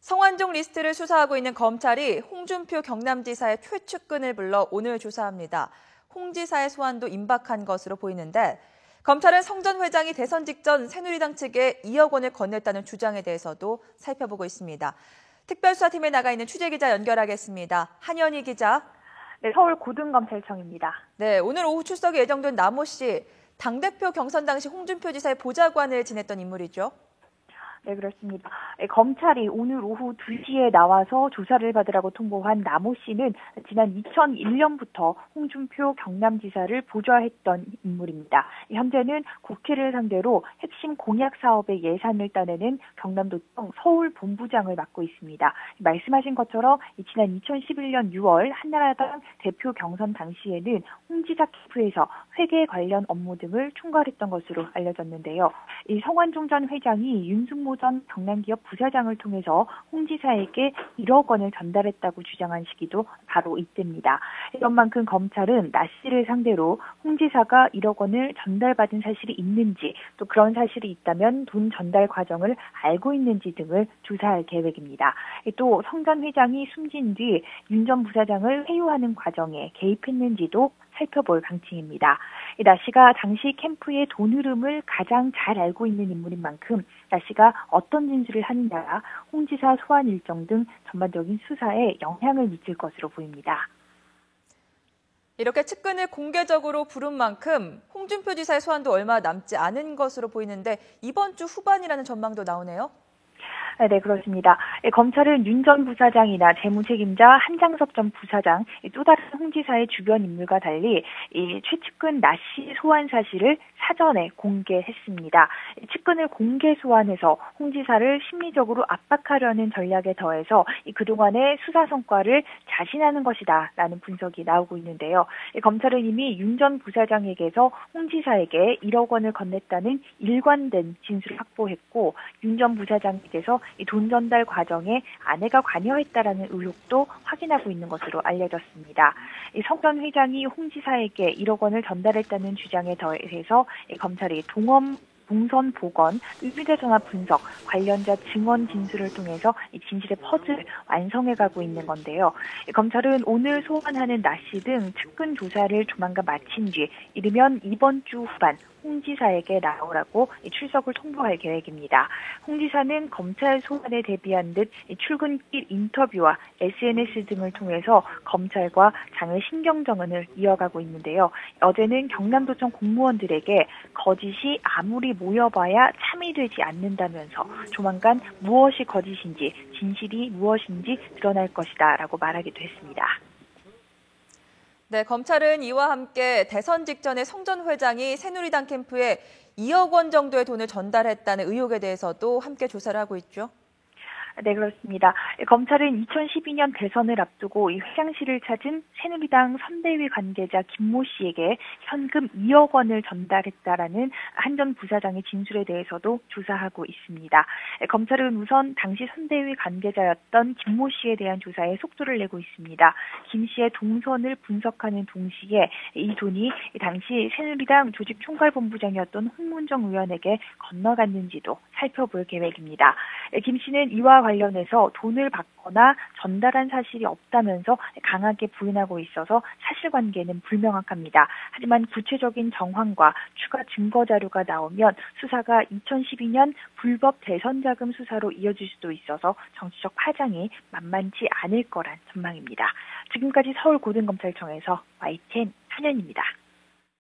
성완종 리스트를 수사하고 있는 검찰이 홍준표 경남지사의 최측근을 불러 오늘 조사합니다. 홍 지사의 소환도 임박한 것으로 보이는데 검찰은 성 전 회장이 대선 직전 새누리당 측에 2억 원을 건넸다는 주장에 대해서도 살펴보고 있습니다. 특별수사팀에 나가 있는 취재기자 연결하겠습니다. 한연희 기자. 네, 서울고등검찰청입니다. 네, 오늘 오후 출석이 예정된 남호 씨, 당대표 경선 당시 홍준표 지사의 보좌관을 지냈던 인물이죠. 네, 그렇습니다. 검찰이 오늘 오후 2시에 나와서 조사를 받으라고 통보한 남호 씨는 지난 2001년부터 홍준표 경남지사를 보좌했던 인물입니다. 현재는 국회를 상대로 핵심 공약 사업의 예산을 따내는 경남도청 서울본부장을 맡고 있습니다. 말씀하신 것처럼 지난 2011년 6월 한나라당 대표 경선 당시에는 홍 지사 캠프에서 회계 관련 업무 등을 총괄했던 것으로 알려졌는데요. 이 성완종 전 회장이 윤승모 전 경남기업 부사장을 통해서 홍 지사에게 1억 원을 전달했다고 주장한 시기도 바로 이때입니다. 이런 만큼 검찰은 나 씨를 상대로 홍 지사가 1억 원을 전달받은 사실이 있는지, 또 그런 사실이 있다면 돈 전달 과정을 알고 있는지 등을 조사할 계획입니다. 또 성 전 회장이 숨진 뒤 윤 전 부사장을 회유하는 과정에 개입했는지도 살펴볼 방침입니다. 나 씨가 당시 캠프의 돈 흐름을 가장 잘 알고 있는 인물인 만큼 나 씨가 어떤 진술을 하느냐가 홍 지사 소환 일정 등 전반적인 수사에 영향을 미칠 것으로 보입니다. 이렇게 측근을 공개적으로 부른 만큼 홍준표 지사의 소환도 얼마 남지 않은 것으로 보이는데 이번 주 후반이라는 전망도 나오네요. 네, 그렇습니다. 검찰은 윤 전 부사장이나 재무책임자 한장섭 전 부사장, 또 다른 홍 지사의 주변 인물과 달리 이 최측근 나 씨 소환 사실을 사전에 공개했습니다. 측근을 공개 소환해서 홍 지사를 심리적으로 압박하려는 전략에 더해서 그동안의 수사 성과를 자신하는 것이다라는 분석이 나오고 있는데요. 검찰은 이미 윤 전 부사장에게서 홍 지사에게 1억 원을 건넸다는 일관된 진술을 확보했고, 윤 전 부사장에게서 이 돈 전달 과정에 아내가 관여했다라는 의혹도 확인하고 있는 것으로 알려졌습니다. 성 전 회장이 홍 지사에게 1억 원을 전달했다는 주장에 더해서 검찰이 동선 복원, 휴대전화 분석, 관련자 증언 진술을 통해서 진실의 퍼즐을 완성해가고 있는 건데요. 검찰은 오늘 소환하는 나 씨 등 측근 조사를 조만간 마친 뒤 이르면 이번 주 후반 홍 지사에게 나오라고 출석을 통보할 계획입니다. 홍 지사는 검찰 소환에 대비한 듯 출근길 인터뷰와 SNS 등을 통해서 검찰과 장외 신경정을 이어가고 있는데요. 어제는 경남도청 공무원들에게 거짓이 아무리 모여봐야 참이 되지 않는다면서 조만간 무엇이 거짓인지, 진실이 무엇인지 드러날 것이다 라고 말하기도 했습니다. 네, 검찰은 이와 함께 대선 직전에 성 전 회장이 새누리당 캠프에 2억 원 정도의 돈을 전달했다는 의혹에 대해서도 함께 조사를 하고 있죠. 네, 그렇습니다. 검찰은 2012년 대선을 앞두고 이 회장실을 찾은 새누리당 선대위 관계자 김모 씨에게 현금 2억 원을 전달했다라는 한 전 부사장의 진술에 대해서도 조사하고 있습니다. 검찰은 우선 당시 선대위 관계자였던 김모 씨에 대한 조사에 속도를 내고 있습니다. 김 씨의 동선을 분석하는 동시에 이 돈이 당시 새누리당 조직총괄본부장이었던 홍문정 의원에게 건너갔는지도 살펴볼 계획입니다. 김 씨는 이와 관련해서 돈을 받거나 전달한 사실이 없다면서 강하게 부인하고 있어서 사실관계는 불명확합니다. 하지만 구체적인 정황과 추가 증거 자료가 나오면 수사가 2012년 불법 대선 자금 수사로 이어질 수도 있어서 정치적 파장이 만만치 않을 거란 전망입니다. 지금까지 서울고등검찰청에서 YTN 한연입니다.